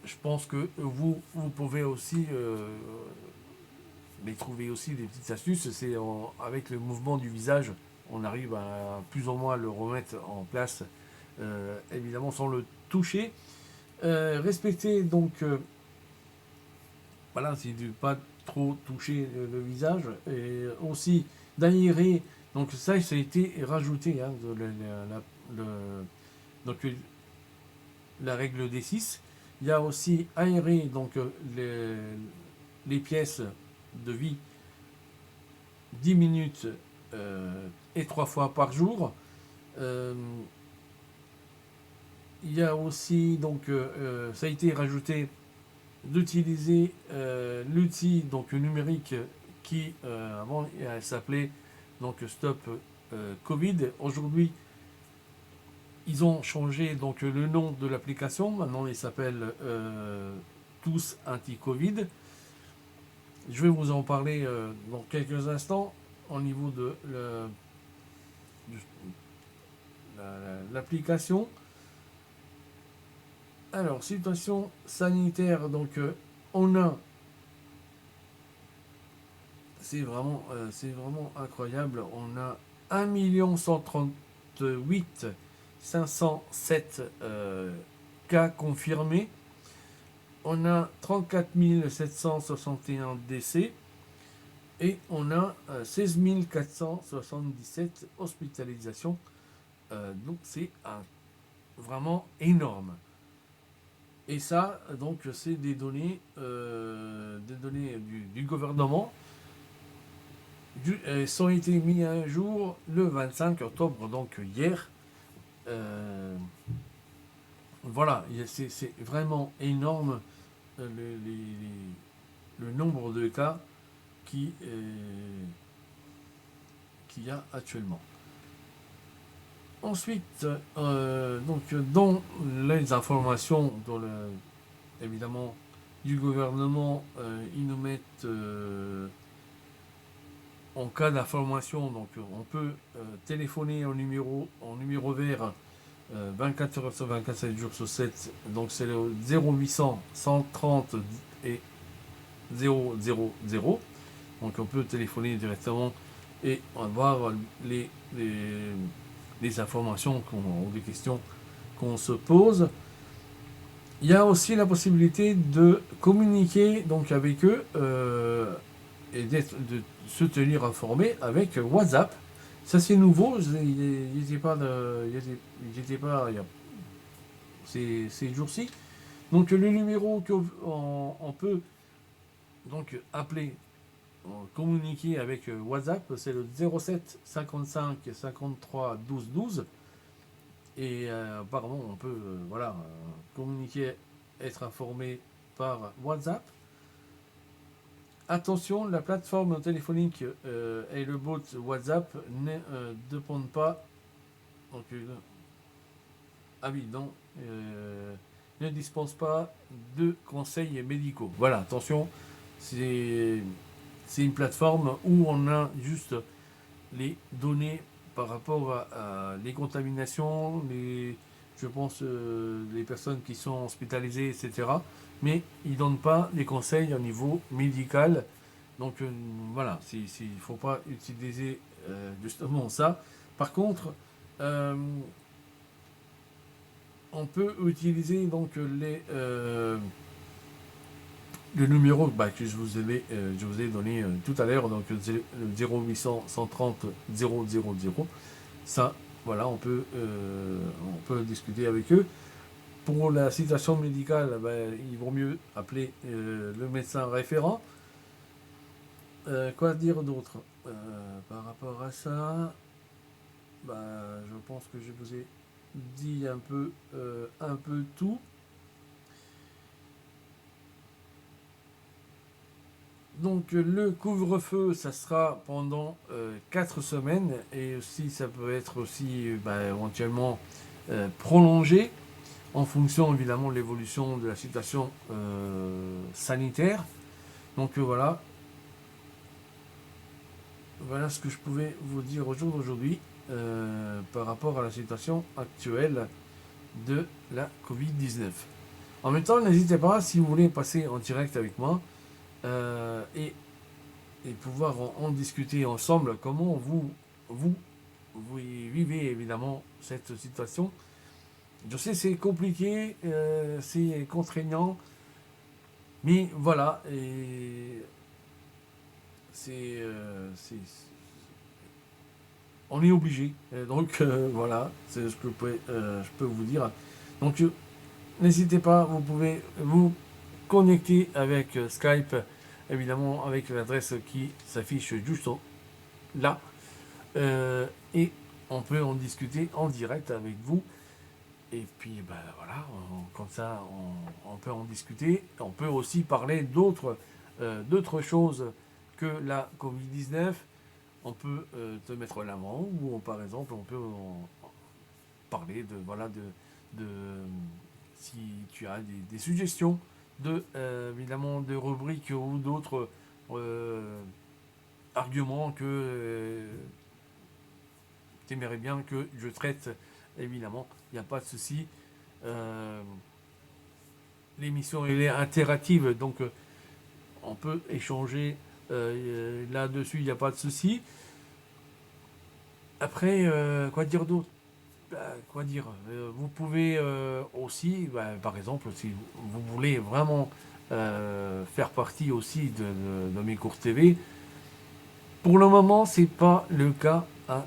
Je pense que vous pouvez aussi les trouver aussi des petites astuces. C'est avec le mouvement du visage, on arrive à plus ou moins le remettre en place, évidemment sans le toucher. Respecter donc, voilà, c'est de pas trop toucher le visage et aussi d'aérer. Donc ça a été rajouté, hein, donc la règle des 6. Il y a aussi aérer donc les pièces de vie 10 minutes et 3 fois par jour. Il y a aussi donc ça a été rajouté d'utiliser l'outil donc numérique qui avant elle s'appelait donc Stop Covid. Aujourd'hui ils ont changé donc le nom de l'application. Maintenant il s'appelle Tous Anti-Covid. Je vais vous en parler dans quelques instants au niveau de l'application. Alors, situation sanitaire, donc on a, c'est vraiment incroyable, on a 1 138 507 cas confirmés, on a 34 761 décès et on a 16 477 hospitalisations. Donc c'est vraiment énorme. Et ça, donc, c'est des données du gouvernement. Elles ont été mis à jour le 25 octobre, donc hier. Voilà, c'est vraiment énorme le nombre de cas qu'il y a actuellement. Ensuite, donc, dans les informations, évidemment, du gouvernement, ils nous mettent en cas d'information, donc on peut téléphoner en numéro vert 24 heures sur 24, 7 jours sur 7. Donc c'est le 0800 130 et 000. Donc on peut téléphoner directement et avoir les informations ou des questions qu'on se pose. Il y a aussi la possibilité de communiquer donc avec eux et de se tenir informé avec WhatsApp. Ça c'est nouveau, j'étais pas il y a ces jours-ci. Donc le numéro on peut donc appeler, communiquer avec WhatsApp, c'est le 07 55 53 12 12. Et apparemment, on peut communiquer, être informé par WhatsApp. Attention, la plateforme téléphonique et le bot WhatsApp ne dépendent pas. Donc, ne dispensent pas de conseils médicaux. Voilà, attention, c'est une plateforme où on a juste les données par rapport à les contaminations, je pense les personnes qui sont hospitalisées, etc. Mais ils ne donnent pas des conseils au niveau médical. Donc voilà, il ne faut pas utiliser justement ça. Par contre, on peut utiliser donc le numéro que je vous ai donné tout à l'heure, donc le 0800 130 000. Ça, voilà, on peut discuter avec eux. Pour la situation médicale, il vaut mieux appeler le médecin référent. Quoi dire d'autre par rapport à ça? Je pense que je vous ai dit un peu tout. Donc le couvre-feu, ça sera pendant 4 semaines, et aussi ça peut être aussi éventuellement prolongé en fonction évidemment de l'évolution de la situation sanitaire. Donc voilà ce que je pouvais vous dire au jour d'aujourd'hui par rapport à la situation actuelle de la Covid-19. En même temps, n'hésitez pas, si vous voulez passer en direct avec moi, et pouvoir en discuter ensemble, comment vous vivez évidemment cette situation. Je sais, c'est compliqué, c'est contraignant, mais voilà, et on est obligé. Donc voilà, c'est ce que je peux vous dire. Donc n'hésitez pas, vous pouvez vous connecter avec Skype, évidemment avec l'adresse qui s'affiche juste là, et on peut en discuter en direct avec vous. Et puis voilà, comme ça on peut en discuter. On peut aussi parler d'autres choses que la Covid-19. On peut te mettre l'avant, ou par exemple on peut parler de si tu as des suggestions évidemment de rubriques ou d'autres arguments que tu aimerais bien que je traite. Évidemment, il n'y a pas de souci. L'émission elle est interactive, donc on peut échanger là-dessus, il n'y a pas de souci. Après, quoi dire d'autre? Vous pouvez aussi, par exemple, si vous voulez vraiment faire partie aussi de mes cours TV, pour le moment, c'est pas le cas. Hein.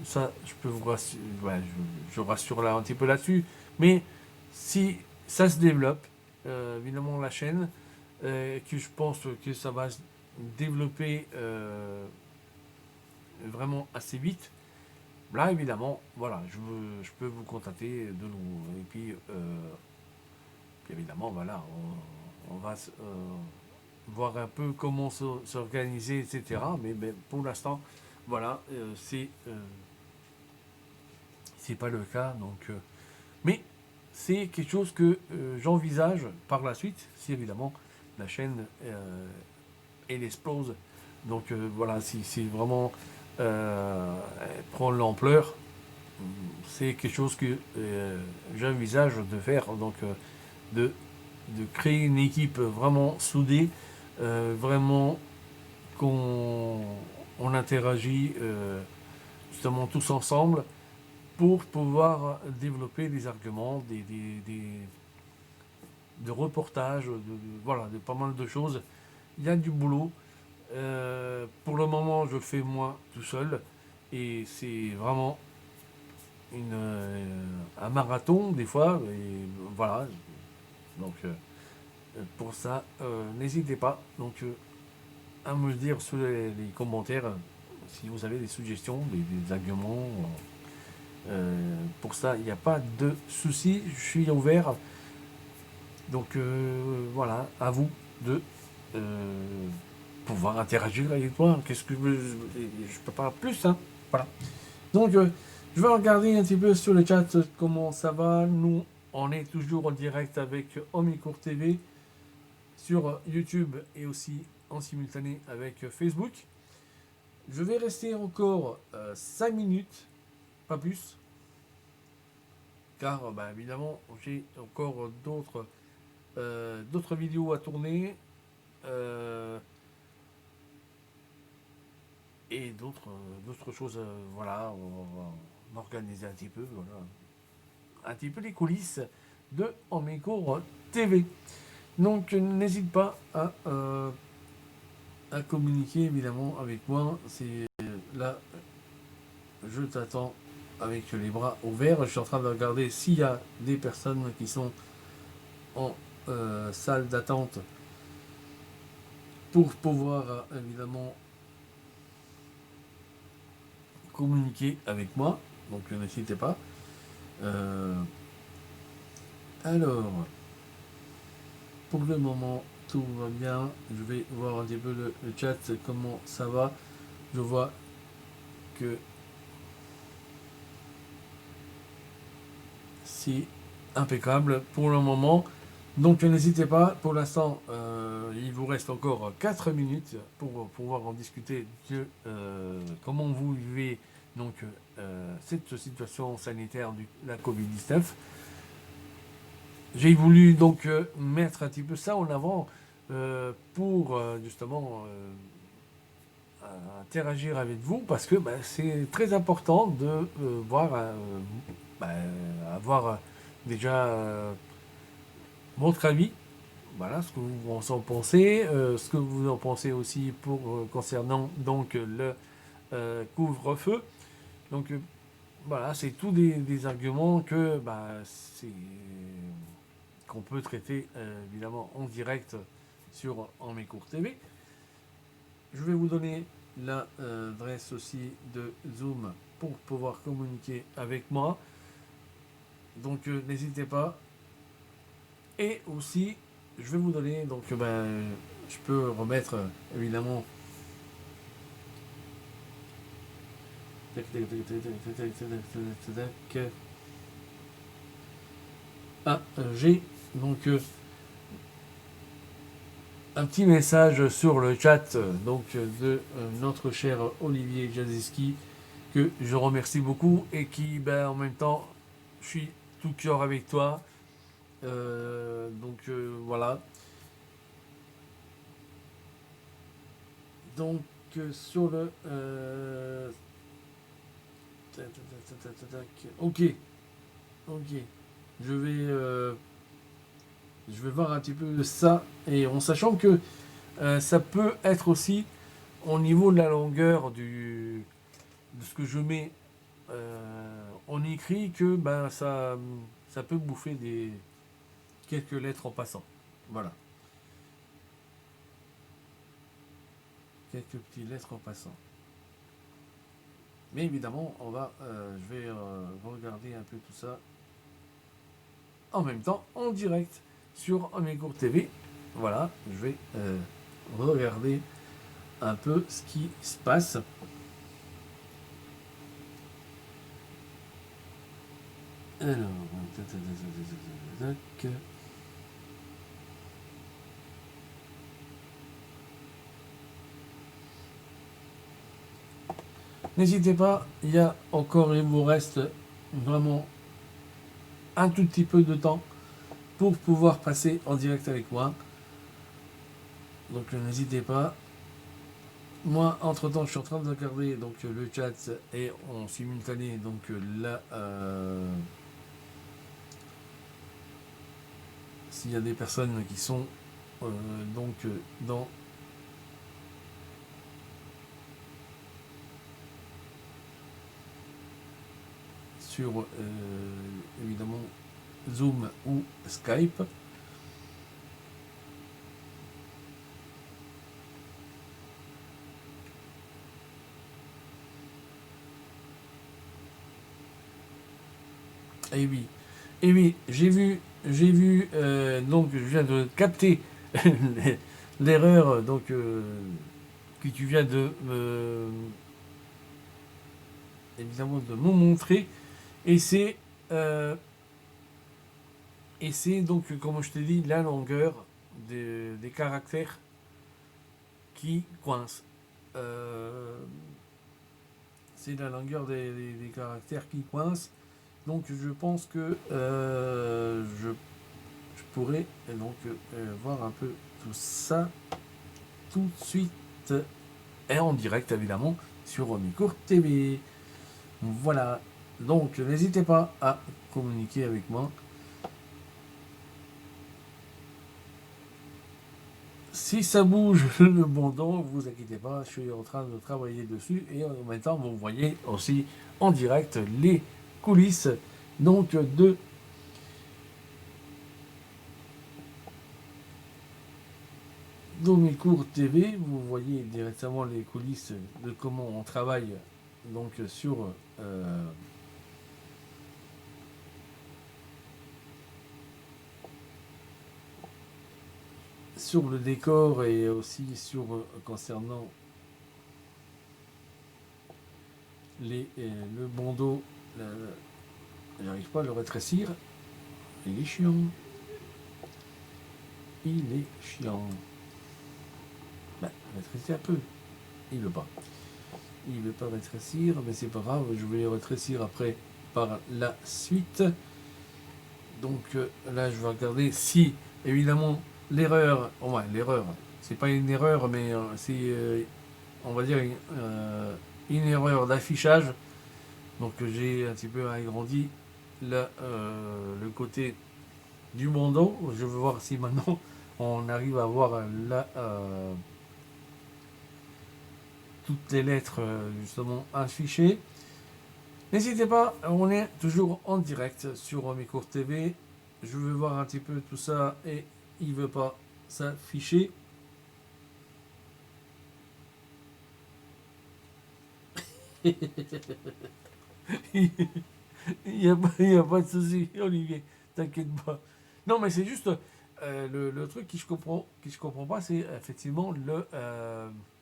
Ça, je peux vous rassurer, je rassure là un petit peu là-dessus. Mais si ça se développe, évidemment la chaîne, que je pense que ça va se développer vraiment assez vite. Là, évidemment, voilà, je peux vous contacter de nouveau. Et puis évidemment, voilà, on va voir un peu comment s'organiser, etc. Mais pour l'instant, voilà, c'est pas le cas. Donc, mais c'est quelque chose que j'envisage par la suite, si évidemment la chaîne elle explose. Donc voilà, si vraiment elle prend l'ampleur, c'est quelque chose que j'envisage de faire. Donc de créer une équipe vraiment soudée, vraiment qu'on interagit justement tous ensemble pour pouvoir développer des arguments, de reportages, de pas mal de choses. Il y a du boulot. Pour le moment, je le fais moi tout seul, et c'est vraiment un marathon des fois. Et voilà, Donc pour ça, n'hésitez pas donc à me le dire sur les commentaires si vous avez des suggestions, des arguments. Pour ça, il n'y a pas de souci, je suis ouvert. Donc voilà, à vous de pouvoir interagir avec moi. Qu'est-ce que je peux pas plus, hein. Voilà. Donc je vais regarder un petit peu sur le chat comment ça va. Nous, on est toujours en direct avec Omicourt TV sur YouTube et aussi en simultané avec Facebook. Je vais rester encore 5 minutes, pas plus, car bah, évidemment j'ai encore d'autres vidéos à tourner et d'autres choses. Voilà, on va organiser un petit peu, voilà, un petit peu les coulisses de Omicourt TV. Donc n'hésite pas à communiquer évidemment avec moi. C'est là, je t'attends avec les bras ouverts. Je suis en train de regarder s'il y a des personnes qui sont en salle d'attente pour pouvoir évidemment communiquer avec moi. Donc n'hésitez pas. Alors, pour le moment, tout va bien. Je vais voir un petit peu le chat, comment ça va. Je vois que c'est impeccable pour le moment. Donc n'hésitez pas, pour l'instant, il vous reste encore 4 minutes pour pouvoir en discuter de comment vous vivez donc, cette situation sanitaire de la Covid-19. J'ai voulu donc mettre un petit peu ça en avant pour justement interagir avec vous parce que bah, c'est très important de voir, bah, avoir déjà votre avis, voilà ce que vous en pensez, ce que vous en pensez aussi pour concernant donc le couvre-feu. Donc voilà, c'est tous des arguments que bah, qu'on peut traiter évidemment en direct sur Omicourt TV. Je vais vous donner l'adresse aussi de Zoom pour pouvoir communiquer avec moi. Donc n'hésitez pas. Et aussi, je vais vous donner, donc je peux remettre évidemment. Ah, j'ai donc un petit message sur le chat donc de notre cher Olivier Jaziski que je remercie beaucoup et qui ben, en même temps je suis tout cœur avec toi. Donc voilà. Donc sur le ok, ok, je vais voir un petit peu ça et en sachant que ça peut être aussi au niveau de la longueur de ce que je mets on écrit que ben ça peut bouffer quelques lettres en passant. Voilà. Quelques petites lettres en passant. Mais évidemment, je vais regarder un peu tout ça en même temps, en direct, sur Omicourt TV. Voilà, je vais regarder un peu ce qui se passe. Alors, n'hésitez pas, il vous reste vraiment un tout petit peu de temps pour pouvoir passer en direct avec moi. Donc n'hésitez pas. Moi, entre temps, je suis en train de regarder donc le chat et en simultané donc là, s'il y a des personnes qui sont donc dans sur évidemment Zoom ou Skype. Et oui, et oui, donc je viens de capter l'erreur donc que tu viens de évidemment de me montrer. Et c'est euh, donc, comme je t'ai dit, la longueur des caractères qui coincent. Euh, c'est la longueur des caractères qui coincent. Donc je pense que je pourrais donc voir un peu tout ça tout de suite et en direct évidemment sur Micourt TV. Voilà. Donc n'hésitez pas à communiquer avec moi. Si ça bouge le bandeau, vous inquiétez pas, je suis en train de travailler dessus et en même temps vous voyez aussi en direct les coulisses donc de Micourt TV. Vous voyez directement les coulisses de comment on travaille donc euh, sur le décor et aussi sur concernant le bandeau. J'arrive pas à le rétrécir. Il est chiant. Il est chiant. Ben, rétrécir un peu. Il veut pas. Il veut pas rétrécir, mais c'est pas grave. Je vais le rétrécir après par la suite. Donc là, je vais regarder si évidemment l'erreur. Ouais, l'erreur. C'est pas une erreur, mais c'est on va dire une erreur d'affichage. Donc j'ai un petit peu agrandi le côté du bandeau. Je veux voir si maintenant on arrive à voir toutes les lettres justement affichées. N'hésitez pas, on est toujours en direct sur Micourt TV. Je veux voir un petit peu tout ça et il ne veut pas s'afficher. Il n'y a pas de souci, Olivier, t'inquiète pas. Non, mais c'est juste le truc que je comprends pas, c'est effectivement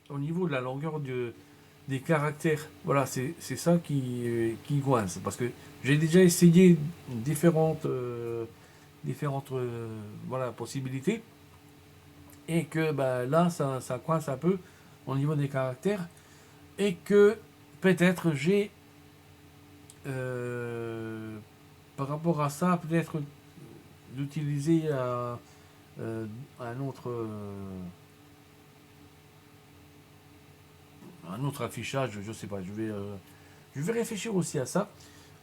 au niveau de la longueur des caractères. Voilà, c'est ça qui coince. Parce que j'ai déjà essayé différentes voilà, possibilités. Et que bah, là, ça coince un peu au niveau des caractères. Et que peut-être j'ai euh, par rapport à ça, peut-être d'utiliser un autre affichage, je sais pas, je vais réfléchir aussi à ça.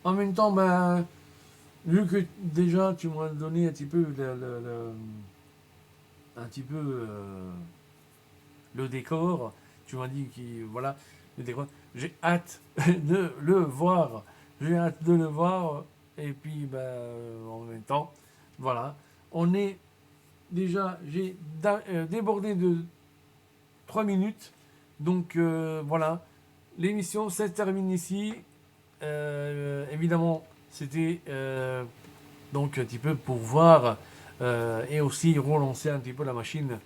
En même temps, ben, vu que déjà tu m'as donné un petit peu un petit peu le décor, tu m'as dit que voilà le décor, j'ai hâte de le voir, j'ai hâte de le voir et puis ben, en même temps, voilà, on est déjà, j'ai débordé de 3 minutes. Donc voilà, l'émission se termine ici. Évidemment, c'était donc un petit peu pour voir et aussi relancer un petit peu la machine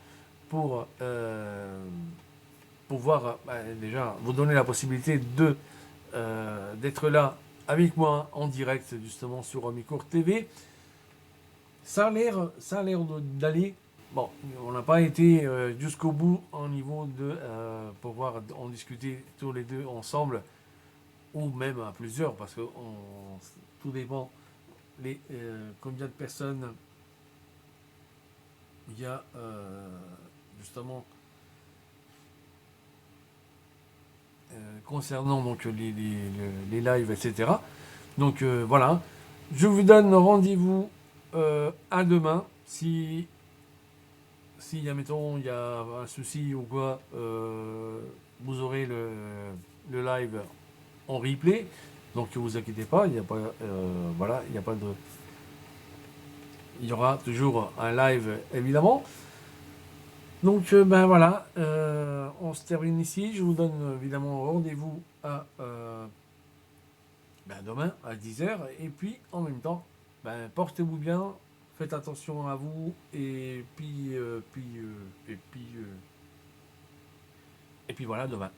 pour pouvoir déjà vous donner la possibilité d'être là avec moi en direct justement sur Micourt TV. Ça a l'air d'aller. Bon, on n'a pas été jusqu'au bout au niveau de pouvoir en discuter tous les deux ensemble ou même à plusieurs parce que tout dépend combien de personnes il y a justement concernant donc les lives, etc. Donc voilà, je vous donne rendez-vous à demain si admettons il y a un souci ou quoi, vous aurez le live en replay. Donc ne vous inquiétez pas, il n'y a pas voilà, il n'y a pas de il y aura toujours un live évidemment. Donc ben voilà, on se termine ici. Je vous donne évidemment rendez-vous à ben, demain à 10 h. Et puis, en même temps, ben, portez-vous bien, faites attention à vous, et puis voilà, demain.